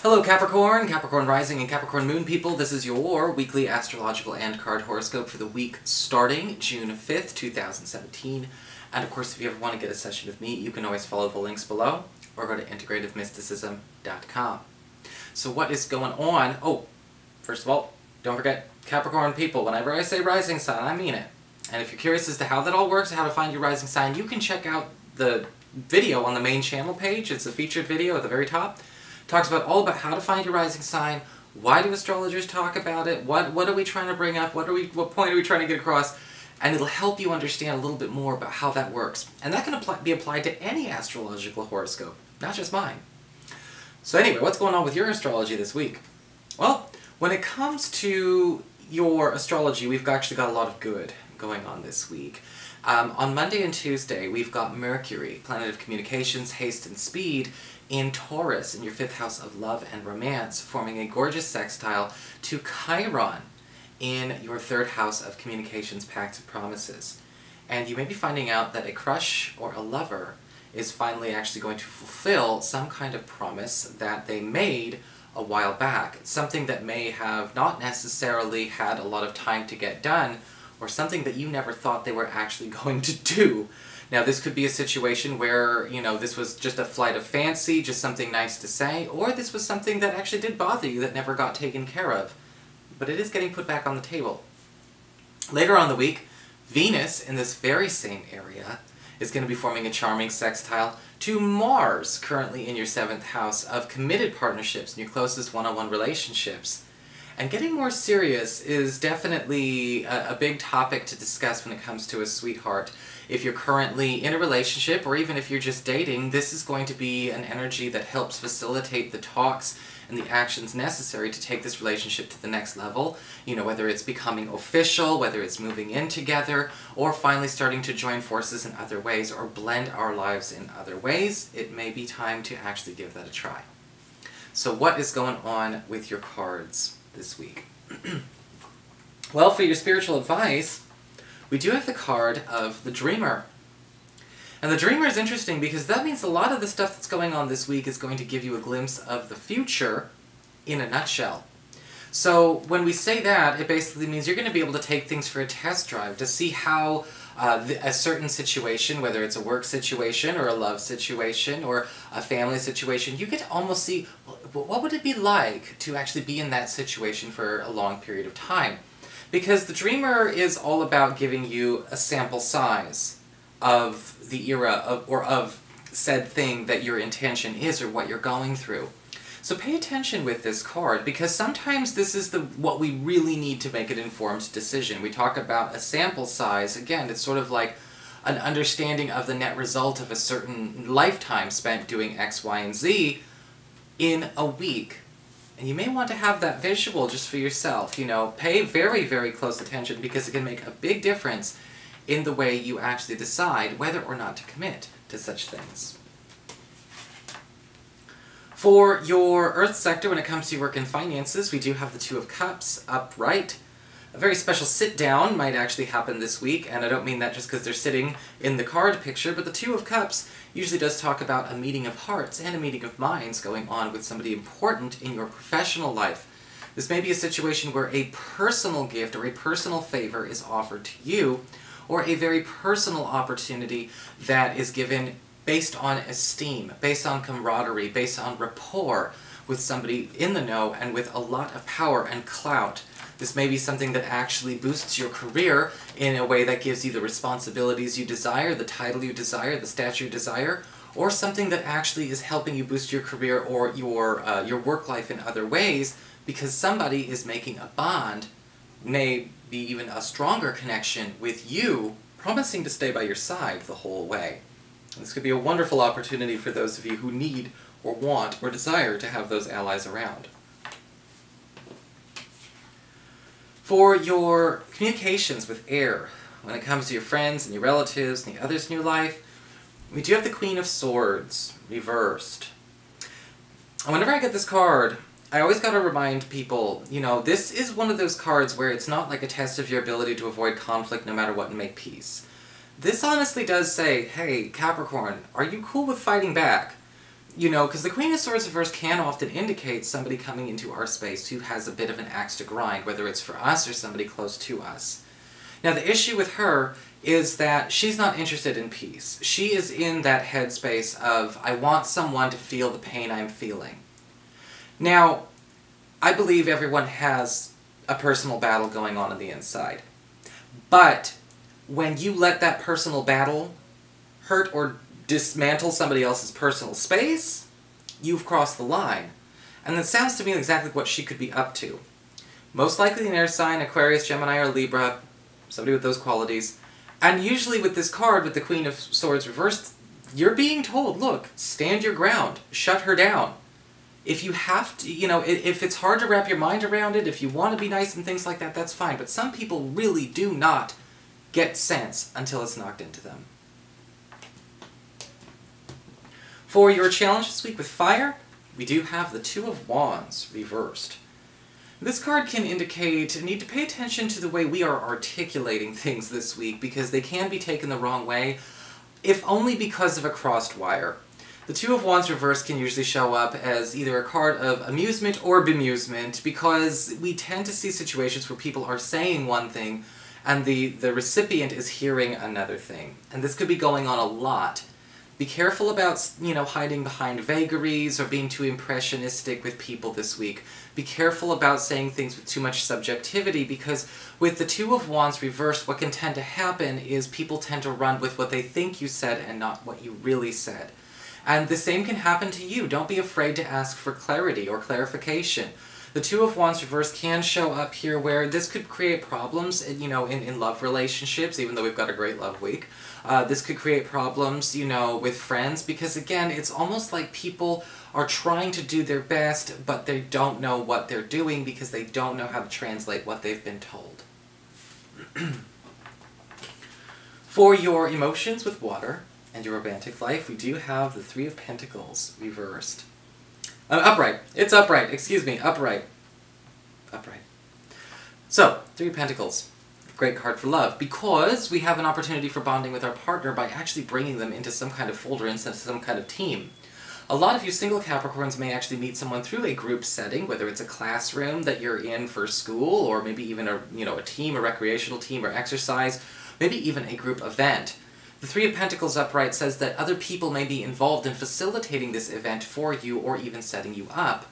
Hello Capricorn, Capricorn Rising and Capricorn Moon people. This is your weekly astrological and card horoscope for the week starting June 5th, 2017. And of course, if you ever want to get a session with me, you can always follow the links below or go to integrativemysticism.com. So what is going on? Oh, first of all, don't forget, Capricorn people, whenever I say rising sign, I mean it. And if you're curious as to how that all works, how to find your rising sign, you can check out the video on the main channel page. It's a featured video at the very top. Talks about all about how to find your rising sign, why do astrologers talk about it, what are we trying to bring up, what point are we trying to get across, and it'll help you understand a little bit more about how that works. And that can be applied to any astrological horoscope, not just mine. So anyway, what's going on with your astrology this week? Well, when it comes to your astrology, we've actually got a lot of good going on this week. On Monday and Tuesday, we've got Mercury, planet of communications, haste, and speed, in Taurus, in your 5th house of love and romance, forming a gorgeous sextile to Chiron in your 3rd house of communications, pacts, and promises. And you may be finding out that a crush or a lover is finally actually going to fulfill some kind of promise that they made a while back. Something that may have not necessarily had a lot of time to get done, or something that you never thought they were actually going to do. Now this could be a situation where, you know, this was just a flight of fancy, just something nice to say, or this was something that actually did bother you that never got taken care of. But it is getting put back on the table. Later on in the week, Venus, in this very same area, is going to be forming a charming sextile to Mars, currently in your 7th house of committed partnerships and your closest one-on-one relationships. And getting more serious is definitely a big topic to discuss when it comes to a sweetheart. If you're currently in a relationship, or even if you're just dating, this is going to be an energy that helps facilitate the talks and the actions necessary to take this relationship to the next level. You know, whether it's becoming official, whether it's moving in together, or finally starting to join forces in other ways, or blend our lives in other ways, it may be time to actually give that a try. So what is going on with your cards this week? Well, for your spiritual advice, we do have the card of the Dreamer. And the Dreamer is interesting because that means a lot of the stuff that's going on this week is going to give you a glimpse of the future in a nutshell. So when we say that, it basically means you're going to be able to take things for a test drive to see how a certain situation, whether it's a work situation or a love situation or a family situation, you get to almost see what would it be like to actually be in that situation for a long period of time. Because the Dreamer is all about giving you a sample size of the era of said thing that your intention is or what you're going through. So pay attention with this card, because sometimes this is what we really need to make an informed decision. We talk about a sample size. Again, it's sort of like an understanding of the net result of a certain lifetime spent doing X, Y, and Z in a week. And you may want to have that visual just for yourself. You know, pay very, very close attention, because it can make a big difference in the way you actually decide whether or not to commit to such things. For your Earth sector, when it comes to work and finances, we do have the Two of Cups upright. A very special sit-down might actually happen this week, and I don't mean that just because they're sitting in the card picture, but the Two of Cups usually does talk about a meeting of hearts and a meeting of minds going on with somebody important in your professional life. This may be a situation where a personal gift or a personal favor is offered to you, or a very personal opportunity that is given based on esteem, based on camaraderie, based on rapport with somebody in the know and with a lot of power and clout. This may be something that actually boosts your career in a way that gives you the responsibilities you desire, the title you desire, the stature you desire, or something that actually is helping you boost your career or your work life in other ways, because somebody is making a bond, may be even a stronger connection with you, promising to stay by your side the whole way. This could be a wonderful opportunity for those of you who need or want or desire to have those allies around. For your communications with air, when it comes to your friends and your relatives and the others in your life, we do have the Queen of Swords reversed. And whenever I get this card, I always gotta remind people, you know, this is one of those cards where it's not like a test of your ability to avoid conflict no matter what and make peace. This honestly does say, hey, Capricorn, are you cool with fighting back? you know, because the Queen of Swords reverse can often indicate somebody coming into our space who has a bit of an axe to grind, whether it's for us or somebody close to us. Now, the issue with her is that she's not interested in peace. She is in that headspace of, I want someone to feel the pain I'm feeling. Now, I believe everyone has a personal battle going on the inside. But when you let that personal battle hurt or dismantle somebody else's personal space, you've crossed the line. And that sounds to me exactly what she could be up to. Most likely an air sign, Aquarius, Gemini, or Libra, somebody with those qualities. And usually with this card, with the Queen of Swords reversed, you're being told, look, stand your ground, shut her down. If you have to, you know, if it's hard to wrap your mind around it, if you want to be nice and things like that, that's fine. But some people really do not get sense until it's knocked into them. For your challenge this week with fire, we do have the Two of Wands reversed. This card can indicate a need to pay attention to the way we are articulating things this week, because they can be taken the wrong way, if only because of a crossed wire. The Two of Wands reversed can usually show up as either a card of amusement or bemusement, because we tend to see situations where people are saying one thing and the recipient is hearing another thing. And this could be going on a lot. Be careful about, you know, hiding behind vagaries or being too impressionistic with people this week. Be careful about saying things with too much subjectivity, because with the Two of Wands reversed, what can tend to happen is people tend to run with what they think you said and not what you really said. And the same can happen to you. Don't be afraid to ask for clarity or clarification. The Two of Wands reversed can show up here where this could create problems, you know, in love relationships, even though we've got a great love week. This could create problems, you know, with friends, because again, it's almost like people are trying to do their best, but they don't know what they're doing because they don't know how to translate what they've been told. For your emotions with water and your romantic life, we do have the Three of Pentacles reversed. Upright. It's upright. Excuse me. Upright. Upright. So, Three of Pentacles. Great card for love, because we have an opportunity for bonding with our partner by actually bringing them into some kind of folder, into some kind of team. A lot of you single Capricorns may actually meet someone through a group setting, whether it's a classroom that you're in for school, or maybe even a, you know, a team, a recreational team, or exercise, maybe even a group event. The Three of Pentacles upright says that other people may be involved in facilitating this event for you, or even setting you up.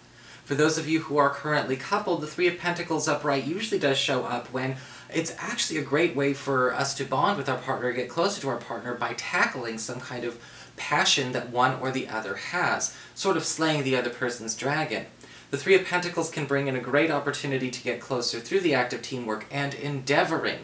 For those of you who are currently coupled, the Three of Pentacles upright usually does show up when it's actually a great way for us to bond with our partner, get closer to our partner by tackling some kind of passion that one or the other has, sort of slaying the other person's dragon. The Three of Pentacles can bring in a great opportunity to get closer through the act of teamwork and endeavoring,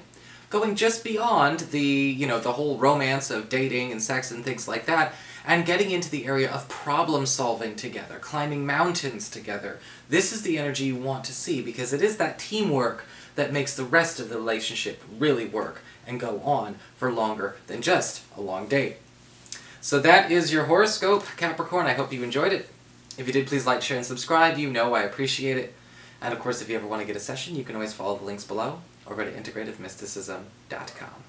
going just beyond the, you know, the whole romance of dating and sex and things like that, and getting into the area of problem solving together, climbing mountains together. This is the energy you want to see, because it is that teamwork that makes the rest of the relationship really work and go on for longer than just a long date. So that is your horoscope, Capricorn. I hope you enjoyed it. If you did, please like, share, and subscribe. You know I appreciate it. And of course, if you ever want to get a session, you can always follow the links below or go to integrativemysticism.com.